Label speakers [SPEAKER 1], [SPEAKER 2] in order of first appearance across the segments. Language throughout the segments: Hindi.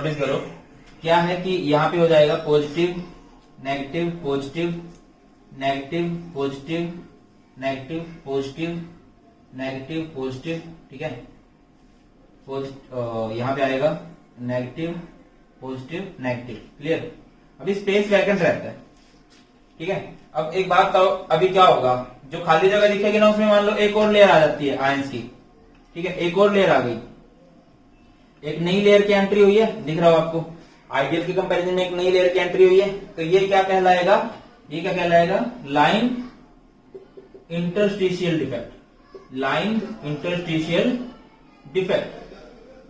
[SPEAKER 1] नोटिस करो क्या है कि यहाँ पे हो जाएगा positive negative positive negative positive negative positive negative positive, ठीक है। यहाँ पे आएगा नेगेटिव पॉजिटिव नेगेटिव, क्लियर। अभी स्पेस वैकेंट रहता है, ठीक है। अब एक बात बताओ, अभी क्या होगा, जो खाली जगह दिखेगी ना उसमें मान लो एक और लेयर आ जाती है आयंस की, ठीक है। एक और लेयर आ गई, एक नई लेयर की एंट्री हुई है, दिख रहा हो आपको। आइडियल के कंपैरिजन में एक नई लेयर की एंट्री हुई है, तो ये क्या कहलाएगा, ये क्या कहलाएगा, line interstitial defect, line interstitial defect,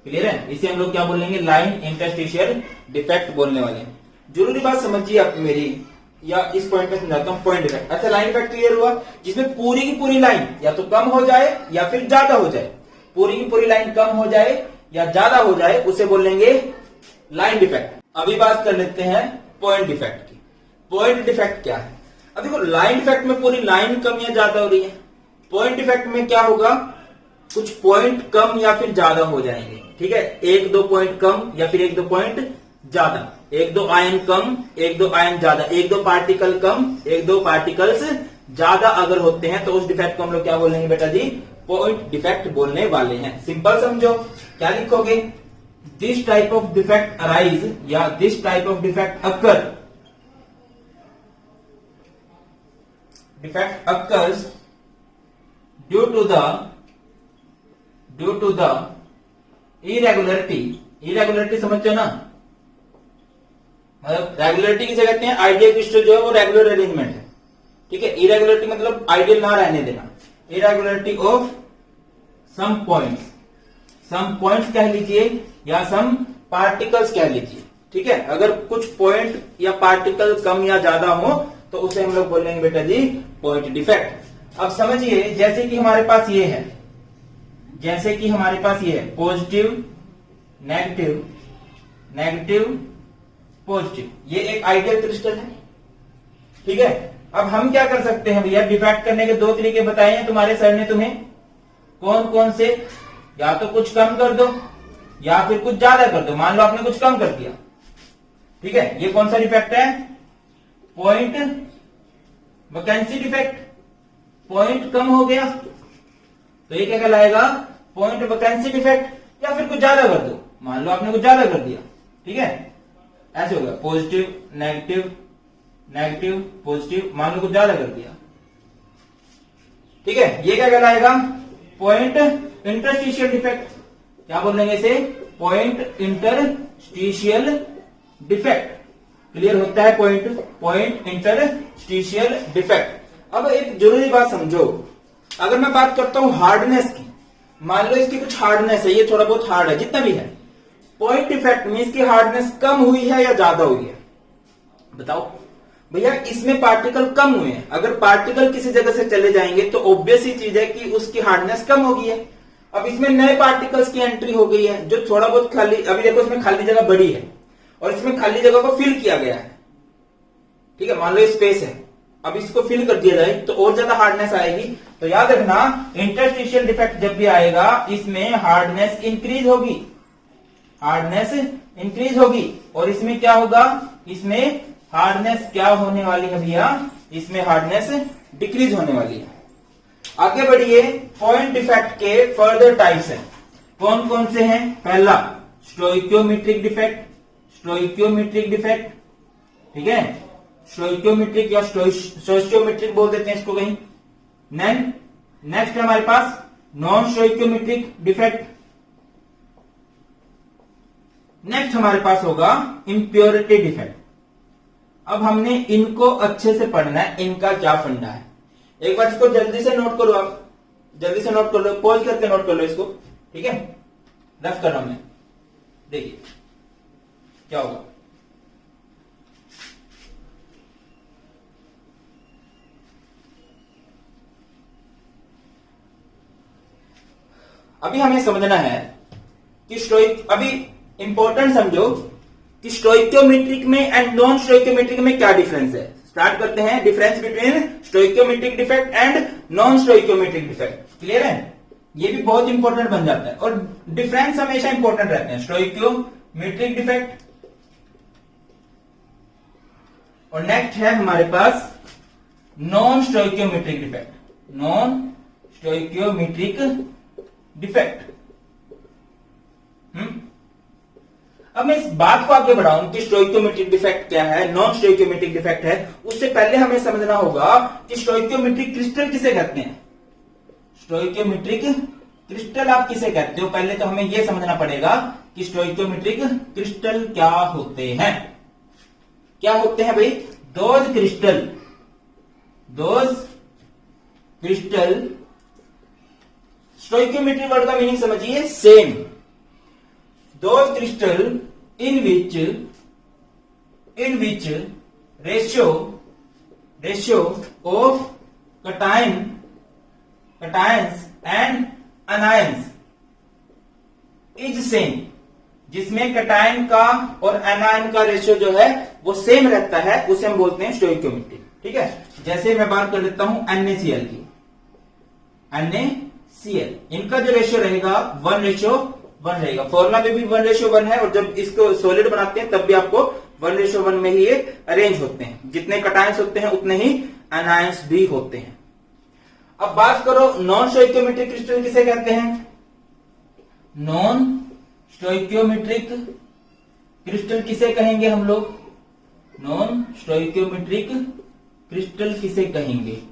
[SPEAKER 1] clear है। इसे हम लोग क्या बोलेंगे, लाइन इंटरस्टिशियल डिफेक्ट बोलने वाले हैं। जरूरी बात समझिए आप मेरी, या इस पॉइंट पे समझाता हूं, पॉइंट डिफेक्ट। अच्छा, लाइन डिफेक्ट क्लियर हुआ, जिसमें पूरी की पूरी लाइन या तो कम हो जाए या फिर ज्यादा हो जाए, पूरी की पूरी लाइन कम हो जाए या ज्यादा हो जाए, उसे बोलेंगे लाइन डिफेक्ट। अभी बात कर लेते हैं पॉइंट डिफेक्ट की। पॉइंट डिफेक्ट क्या है, अब देखो लाइन डिफेक्ट में पूरी लाइन कम या ज्यादा हो रही है, पॉइंट डिफेक्ट में क्या होगा, कुछ पॉइंट कम या फिर ज्यादा हो जाएंगे, ठीक है। एक दो पॉइंट कम या फिर एक दो पॉइंट ज्यादा, एक दो आयन कम एक दो आयन ज्यादा, एक दो पार्टिकल कम एक दो पार्टिकल्स ज्यादा अगर होते हैं तो उस डिफेक्ट को हम लोग क्या बोलेंगे बेटा जी, पॉइंट डिफेक्ट बोलने वाले हैं। सिंपल समझो, क्या लिखोगे, this type of defect arise या this type of defect occur, defect occurs due to the irregularity. Irregularity समझते हो ना, मतलब रेगुलरिटी किसे कहते हैं, आइडियल क्रिस्टल जो है वो रेगुलर अरेंजमेंट है, ठीक है। इरेगुलरिटी मतलब आइडियल ना रहने देना, इरेगुलरिटी ऑफ सम पॉइंट्स कह लीजिए या सम पार्टिकल्स कह लीजिए, ठीक है। अगर कुछ पॉइंट या पार्टिकल कम या ज्यादा हो तो उसे हम लोग बोलेंगे बेटा जी पॉइंट डिफेक्ट। अब समझिए, जैसे कि हमारे पास ये है, जैसे कि हमारे पास ये है पॉजिटिव नेगेटिव नेगेटिव पॉजिटिव, ये एक आइडियल क्रिस्टल है, ठीक है। अब हम क्या कर सकते हैं भैया, डिफेक्ट करने के दो तरीके बताए हैं तुम्हारे सर ने तुम्हें, कौन कौन से, या तो कुछ कम कर दो या फिर कुछ ज्यादा कर दो। मान लो आपने कुछ कम कर दिया, ठीक है, ये कौन सा डिफेक्ट है, पॉइंट वैकेंसी डिफेक्ट, पॉइंट कम हो गया तो ये क्या कहलाएगा, पॉइंट वैकेंसी डिफेक्ट, या फिर कुछ ज्यादा कर दो, मान लो आपने कुछ ज्यादा कर दिया, ठीक है, ऐसे होगा पॉजिटिव नेगेटिव नेगेटिव पॉजिटिव, मान लो कुछ ज्यादा कर दिया, ठीक है, ये क्या कहलाएगा, पॉइंट इंटरस्टिशियल डिफेक्ट। क्या बोलेंगे इसे, पॉइंट इंटरस्टिशियल डिफेक्ट, क्लियर होता है, पॉइंट इंटरस्टिशियल डिफेक्ट। अब एक जरूरी बात समझो, अगर मैं बात करता हूं हार्डनेस की, मान लो इसकी कुछ हार्डनेस है, ये थोड़ा बहुत हार्ड है, जितना भी है, पॉइंट डिफेक्ट में इसकी हार्डनेस कम हुई है या ज्यादा हुई है, बताओ भैया। इसमें पार्टिकल कम हुए हैं, अगर पार्टिकल किसी जगह से चले जाएंगे तो ऑब्वियस ही चीज है कि उसकी हार्डनेस कम हो गई है। अब इसमें नए पार्टिकल्स की एंट्री हो गई है, जो थोड़ा बहुत खाली, अभी देखो इसमें खाली जगह बड़ी है और इसमें खाली जगह को फिल किया गया है, ठीक है, मान लो स्पेस है, अब इसको फिल कर दिया जाए तो और ज्यादा हार्डनेस आएगी। तो याद रखना, इंटरस्टिशियल डिफेक्ट जब भी आएगा इसमें हार्डनेस इंक्रीज होगी, हार्डनेस इंक्रीज होगी, और इसमें क्या होगा, इसमें हार्डनेस क्या होने वाली है भैया, इसमें हार्डनेस डिक्रीज होने वाली है। आगे बढ़िए, पॉइंट डिफेक्ट के फर्दर टाइप्स हैं, कौन कौन से हैं, पहला स्टोइकियोमेट्रिक डिफेक्ट, स्टोइकियोमेट्रिक डिफेक्ट, ठीक है, स्टोइकियोमेट्रिक या स्टोइकियोमेट्रिक बोल देते हैं इसको कहीं। नेक्स्ट है हमारे पास नॉन स्टोइकियोमेट्रिक डिफेक्ट। नेक्स्ट हमारे पास होगा इम्प्योरिटी डिफेक्ट। अब हमने इनको अच्छे से पढ़ना है, इनका क्या फंडा है, एक बार इसको जल्दी से नोट करो, आप जल्दी से नोट कर लो, पॉज करके नोट कर लो इसको, ठीक है, रफ कर रहा हूं मैं, देखिए क्या होगा। अभी हमें समझना है कि अभी इंपॉर्टेंट समझो कि स्टोइकियोमेट्रिक में एंड नॉन स्टोइकियोमेट्रिक में क्या डिफरेंस है। स्टार्ट करते हैं, difference between stoichiometric defect and non stoichiometric defect, clear है, ये भी बहुत इंपॉर्टेंट बन जाता है, और डिफरेंस हमेशा इंपॉर्टेंट रहते हैं, मीट्रिक डिफेक्ट, और नेक्स्ट है हमारे पास non stoichiometric defect, non stoichiometric defect. अब मैं इस बात को आगे बढ़ाऊं कि स्टोइकियोमेट्रिक डिफेक्ट क्या है, नॉन स्टोइकियोमेट्रिक डिफेक्ट है, उससे पहले हमें समझना होगा कि स्टोइकियोमेट्रिक क्रिस्टल किसे कहते हैं। स्टोइकियोमेट्रिक क्रिस्टल आप किसे कहते हो, पहले तो हमें यह समझना पड़ेगा कि स्टोइकियोमेट्रिक क्रिस्टल क्या होते हैं। क्या होते हैं भाई? दोज क्रिस्टल, स्टोइकियोमेट्रिक वर्ड का मीनिंग समझिए, same. Those crystal in which ratio of cations and anions is same, जिसमें कटायन का और एनायन का रेशियो जो है वो सेम रहता है, उसे हम बोलते हैं स्टोइकियोमेट्रिक। ठीक है, जैसे मैं बात कर लेता हूं NaCl की, NaCl इनका जो रेशियो रहेगा 1:1 रहेगा। फॉर्मूला में भी 1:1 है, और जब इसको सॉलिड बनाते हैं तब भी आपको 1:1 में ही ये अरेंज होते हैं। जितने कटायंस होते हैं उतने ही एनायंस भी होते हैं। अब बात करो नॉन स्टोइकियोमेट्रिक क्रिस्टल किसे कहते हैं। नॉन स्टोइकियोमेट्रिक क्रिस्टल किसे कहेंगे हम लोग, नॉन स्टोइकियोमेट्रिक क्रिस्टल किसे कहेंगे।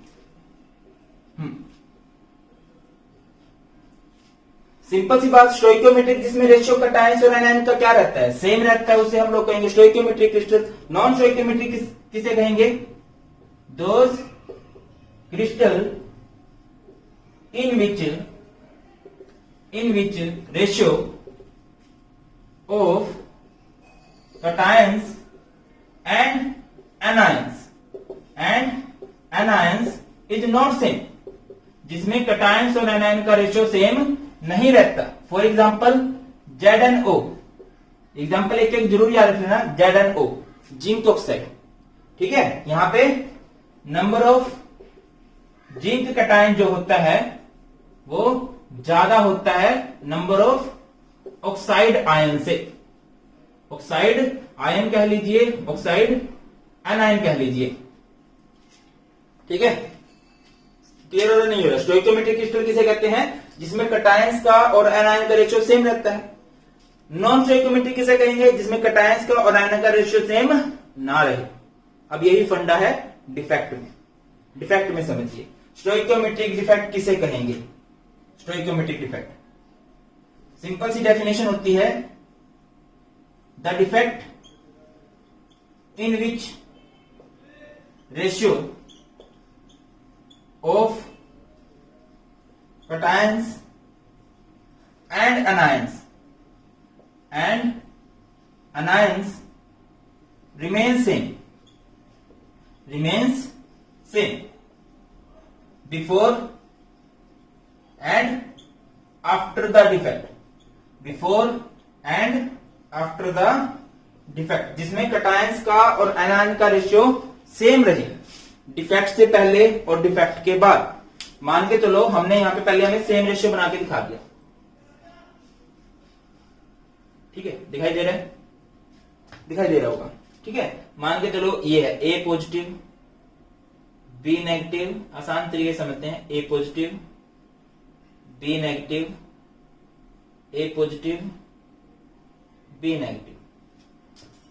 [SPEAKER 1] सिंपल सी बात, स्टोइकियोमेट्रिक जिसमें रेशियो कटायंस और एनायन का क्या रहता है, सेम रहता है, उसे हम लोग कहेंगे स्टोइकियोमेट्रिक क्रिस्टल। नॉन स्टोइकियोमेट्रिक किसे कहेंगे, those crystal in which ratio of cations and anions is not same, जिसमें कटायंस और एनायन का रेशियो सेम नहीं रहता। फॉर एग्जाम्पल ZnO, एग्जाम्पल एक जरूर याद रखना, ZnO जिंक ऑक्साइड। ठीक है, यहां पे नंबर ऑफ जिंक कटायन जो होता है वो ज्यादा होता है नंबर ऑफ ऑक्साइड आयन से। ऑक्साइड आयन कह लीजिए, ऑक्साइड एनायन कह लीजिए। ठीक है, क्लियर हो रहा नहीं हो रहा। स्टोइकियोमेट्रिक क्रिस्टल किसे कहते हैं, जिसमें कटायंस का और एनायन का रेशियो सेम रहता है। नॉन स्टोइकियोमेट्रिक किसे कहेंगे, जिसमें कटायंस का और एनायन का रेशियो सेम ना रहे। अब यही फंडा है डिफेक्ट में। डिफेक्ट में समझिए, स्टोइकियोमेट्रिक डिफेक्ट किसे कहेंगे। स्टोइकियोमेट्रिक डिफेक्ट सिंपल सी डेफिनेशन होती है, the defect in which ratio of cations and anions remains same before and after the defect, जिसमें कटायंस का और एनायन का रेशियो सेम रहे, डिफेक्ट से पहले और डिफेक्ट के बाद। मान के चलो हमने यहां पे पहले हमें सेम रेशियो बना के दिखा दिया। ठीक है, दिखाई दे रहा है, दिखाई दे रहा होगा। ठीक है, मान के चलो ये है A पॉजिटिव B नेगेटिव, आसान तरीके से समझते हैं, A positive B negative, A positive B negative.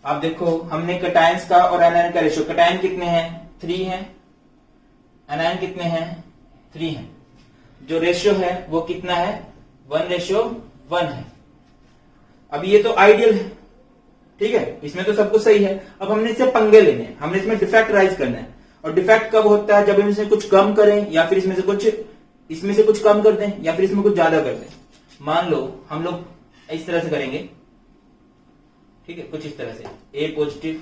[SPEAKER 1] आप देखो हमने कटायंस का और एनायन का रेशियो, कटायन कितने हैं 3 हैं, एनायन कितने हैं 3 हैं। जो रेशियो है वो कितना है 1:1 है। अब ये तो आइडियल है, ठीक है, इसमें तो सब कुछ सही है। अब हमने इससे पंगे लेने हैं, हमने इसमें डिफेक्ट राइज करना है। और डिफेक्ट कब होता है, जब हम इसमें कुछ कम करें या फिर इसमें से कुछ कम कर दें या फिर इसमें कुछ ज्यादा कर दें। मान लो हम लोग इस तरह से करेंगे, ठीक है, कुछ इस तरह से A positive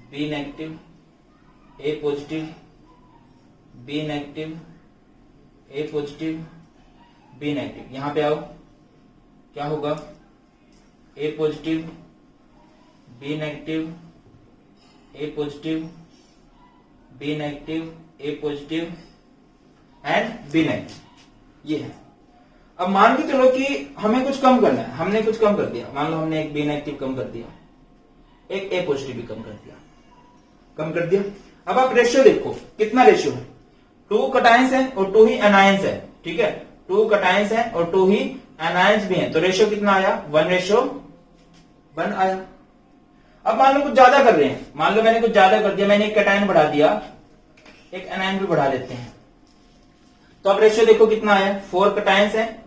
[SPEAKER 1] B negative, A positive B negative, A positive B negative. यहां पे आओ, क्या होगा, A positive B negative, A positive B negative, A positive and B negative, ये है। अब मान के चलो कि हमें कुछ कम करना है, हमने कुछ कम कर दिया, मान लो हमने एक बी नेगेटिव कम कर दिया, एक ए पॉजिटिव भी कम कर दिया। अब आप रेशियो देखो, कितना रेशियो है, 2 कटायंस है और 2 ही एनायंस है, ठीक है, 2 कटायंस है और 2 ही एनायंस भी है, तो रेशियो कितना आया, 1:1 आया। अब मान लो कुछ ज्यादा कर रहे हैं, मान लो मैंने कुछ ज्यादा कर दिया, मैंने एक कटायन बढ़ा दिया, एक एनायन भी बढ़ा देते हैं, तो अब रेशियो देखो कितना आया, 4 कटायंस है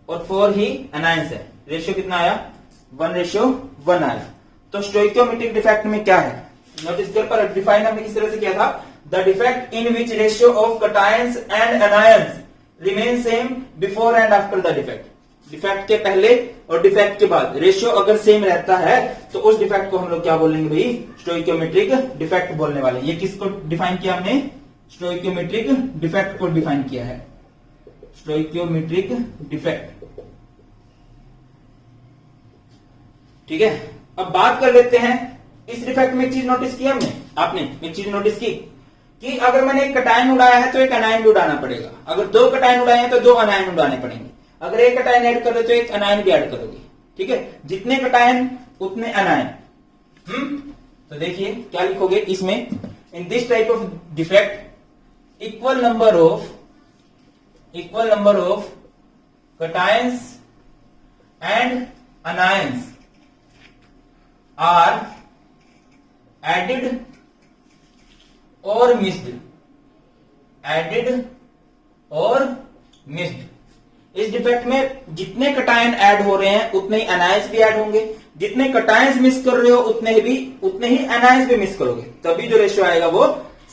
[SPEAKER 1] और 4 ही एनायंस है, रेशियो कितना आया, 1:1 आया। तो स्टोइकियोमेट्रिक डिफेक्ट में क्या है, नोटिस कर, पर डिफाइन हमने किस तरह से किया था, the defect in which ratio of cations and anions remain same before and after the defect. Defect के पहले और डिफेक्ट के बाद रेशियो अगर सेम रहता है तो उस डिफेक्ट को हम लोग क्या बोलेंगे भाई, स्टोइकियोमेट्रिक डिफेक्ट बोलने वाले। ये किसको डिफाइन किया हमने, स्टोइकियोमेट्रिक डिफेक्ट को डिफाइन किया है, स्टोइकियोमेट्रिक डिफेक्ट, ठीक है। अब बात कर लेते हैं इस डिफेक्ट में, एक चीज नोटिस की हमने, आपने एक चीज नोटिस की कि अगर मैंने एक कटायन उड़ाया है तो एक अनायन भी उड़ाना पड़ेगा, अगर 2 कटायन उड़ाए हैं तो 2 अनायन उड़ाने पड़ेंगे, अगर एक कटायन ऐड कर रहे तो एक अनायन भी ऐड करोगे, ठीक है, जितने कटायन उतने अनायन। तो देखिए क्या लिखोगे इसमें, in this type of defect equal number of cations and anions are added और मिस्ड, इस डिफेक्ट में जितने कटायन ऐड हो रहे हैं उतने ही एनायंस भी ऐड होंगे, जितने कटायंस मिस कर रहे हो उतने ही एनायंस भी मिस करोगे, तभी जो रेशियो आएगा वो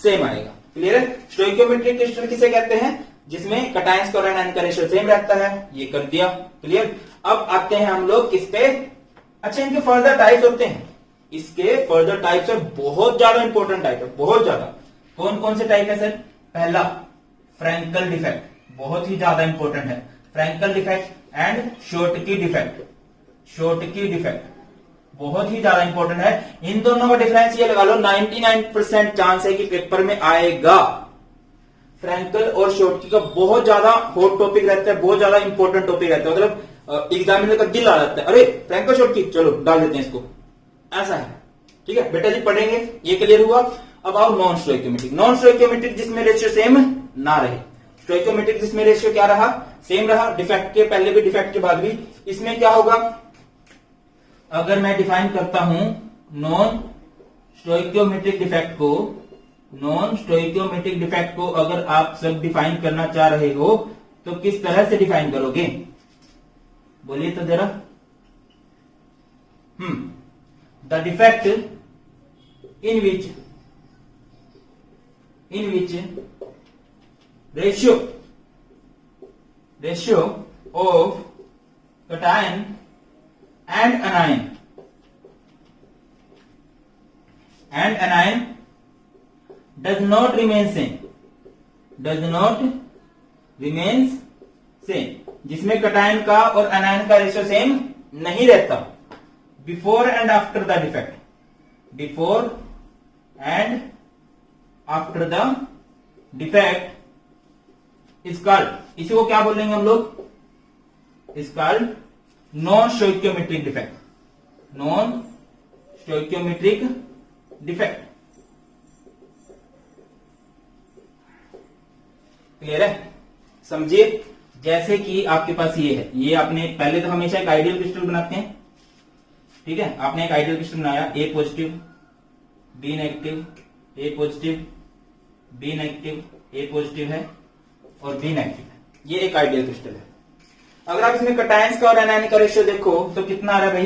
[SPEAKER 1] सेम आएगा। क्लियर है, स्टोइकियोमेट्रिक क्रिस्टल किसे कहते हैं, जिसमें कटायंस का और एनायन का रेशियो सेम रहता है, ये कर दिया, क्लियर। अब आते हैं हम लोग किस पे, अच्छा इनके फर्दर टाइप्स होते हैं, इसके फर्दर टाइप्स है, बहुत ज्यादा इंपॉर्टेंट टाइप है, बहुत ज्यादा। कौन कौन से टाइप है सर, पहला फ्रैंकल डिफेक्ट, बहुत ही ज्यादा इंपॉर्टेंट है, Frenkel defect and Schottky defect बहुत ही ज्यादा इंपॉर्टेंट है। इन दोनों का डिफरेंस ये लगा लो, 99% चांस है कि पेपर में आएगा। फ्रैंकल और शॉर्टकी का बहुत ज्यादा हॉट टॉपिक रहता है, बहुत ज्यादा इंपॉर्टेंट टॉपिक रहता है, मतलब एग्जामिनर का दिल आ जाता है, अरे फ्रैंकल शॉर्टकी चलो डाल देते हैं इसको, ऐसा है, ठीक है बेटा जी, पढ़ेंगे, ये क्लियर हुआ। अब आओ नॉन स्टोइकियोमेट्रिक जिसमें रेशियो सेम ना रहे, स्टोइकियोमेट्रिक जिसमें रेशियो क्या रहा, सेम रहा, डिफेक्ट के पहले भी डिफेक्ट के बाद भी। इसमें क्या होगा, अगर मैं डिफाइन करता हूं नॉन स्टोइकियोमेट्रिक डिफेक्ट को अगर आप सब डिफाइन करना चाह रहे हो तो किस तरह से डिफाइन करोगे, बोलिए तो जरा। The defect in which ratio of cation and anion does not remain same, जिसमें कटायन का और अनायन का रेशियो सेम नहीं रहता, before and after the defect, before and after the defect is called, इसी को क्या बोलेंगे हम लोग, is called non stoichiometric defect। Clear है, समझिए। जैसे कि आपके पास ये है, ये आपने पहले तो हमेशा एक आइडियल क्रिस्टल बनाते हैं, ठीक है, आपने एक आइडियल क्रिस्टल बनाया, ए पॉजिटिव बी नेगेटिव, ए पॉजिटिव बी नेगेटिव, ए पॉजिटिव है और बी नेगेटिव है, ये एक आइडियल क्रिस्टल है। अगर आप इसमें कटायंस का और एनायन का रेशियो देखो तो कितना आ रहा है भाई,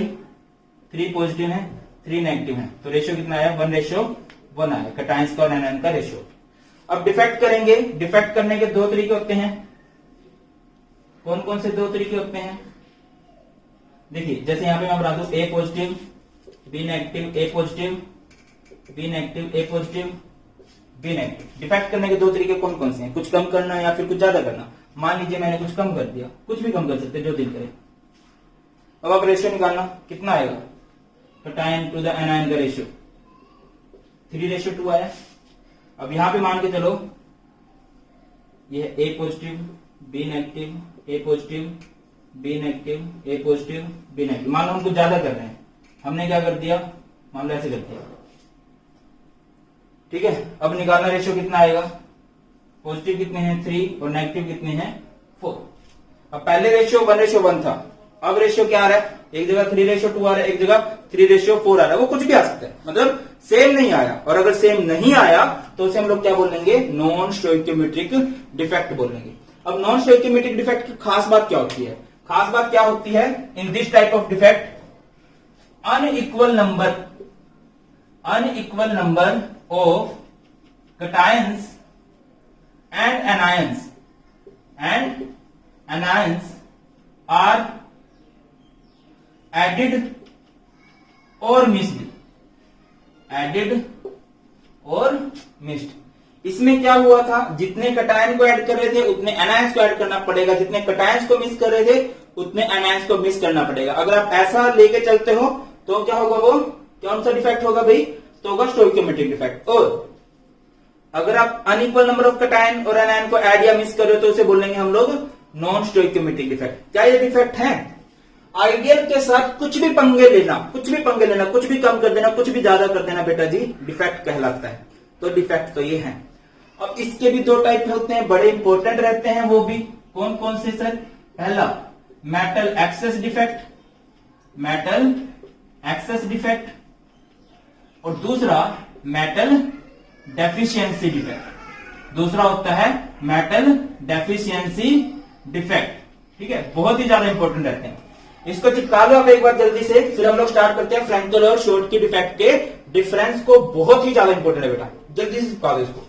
[SPEAKER 1] 3 पॉजिटिव है 3 नेगेटिव है, तो रेशियो कितना आया, 1:1 आया, कटायंस का और एनायन का रेशियो। अब डिफेक्ट करेंगे, डिफेक्ट करने के 2 तरीके होते हैं, कौन कौन से 2 तरीके होते हैं, देखिए जैसे यहां पे मैं बता दूं, ए पॉजिटिव बी नेगेटिव, ए पॉजिटिव बी नेगेटिव, ए पॉजिटिव बी नेगेटिव। डिफेक्ट करने के 2 तरीके कौन कौन से हैं, कुछ कम करना या फिर कुछ ज्यादा करना। मान लीजिए मैंने कुछ कम कर दिया, कुछ भी कम कर सकते जो दिल करे। अब आप रेशियो निकालना, कितना आएगा, कटायन टू द एनायन का रेशियो 3:2 आया। अब यहां पे मान के चलो ये ए पॉजिटिव बी नेगेटिव, ए पॉजिटिव बी नेगेटिव, ए पॉजिटिव बी नेगेटिव। मान लो हम कुछ ज्यादा कर रहे हैं, हमने क्या कर दिया, मान लो ऐसे कर दिया, ठीक है। अब निकालना रेशियो कितना आएगा, पॉजिटिव कितने हैं 3 और नेगेटिव कितने हैं 4। अब पहले रेशियो 1:1 था, अब रेशियो क्या आ रहा है, एक जगह 3:2 आ रहा है, एक जगह 3:4 आ रहा है। वो कुछ भी आ सकता है, मतलब सेम नहीं आया। और अगर सेम नहीं आया तो उसे हम लोग क्या बोलेंगे, नॉन स्टोइकियोमेट्रिक डिफेक्ट बोलेंगे। अब नॉन स्टोइकियोमेट्रिक डिफेक्ट की खास बात क्या होती है, खास बात क्या होती है इन this type of defect, unequal number of cations and anions are added or missed। इसमें क्या हुआ था, जितने कटायन को ऐड कर रहे थे उतने एनायंस को ऐड करना पड़ेगा, जितने कटायंस को मिस कर रहे थे उतने एनायंस को मिस करना पड़ेगा। अगर आप ऐसा लेके चलते हो तो क्या होगा, वो कौन सा डिफेक्ट होगा भाई, तो होगा स्टोइकियोमेट्रिक डिफेक्ट। और अगर आप अनइक्वल नंबर ऑफ कटायन और एनायन को ऐड या मिस कर रहे हो तो उसे बोलेंगे हम लोग नॉन स्टोइकियोमेट्रिक डिफेक्ट। क्या ये डिफेक्ट है, आइडियल के साथ कुछ भी पंगे लेना, कुछ भी कम कर देना, कुछ भी ज्यादा कर देना बेटा जी डिफेक्ट कहलाता है। तो डिफेक्ट तो ये है। अब इसके भी 2 टाइप होते हैं, बड़े इंपॉर्टेंट रहते हैं वो भी। कौन कौन से सर, पहला मेटल एक्सेस डिफेक्ट, और दूसरा मेटल डेफिशिएंसी डिफेक्ट। दूसरा होता है मेटल डेफिशिएंसी डिफेक्ट, ठीक है, बहुत ही ज्यादा इंपॉर्टेंट रहते हैं। इसको चिपका लो आप एक बार जल्दी से, फिर हम लोग स्टार्ट करते हैं फ्रैंकल और शॉर्टकी डिफेक्ट के डिफरेंस को। बहुत ही ज्यादा इंपॉर्टेंट है बेटा, जल्दी से चिपका दो इसको।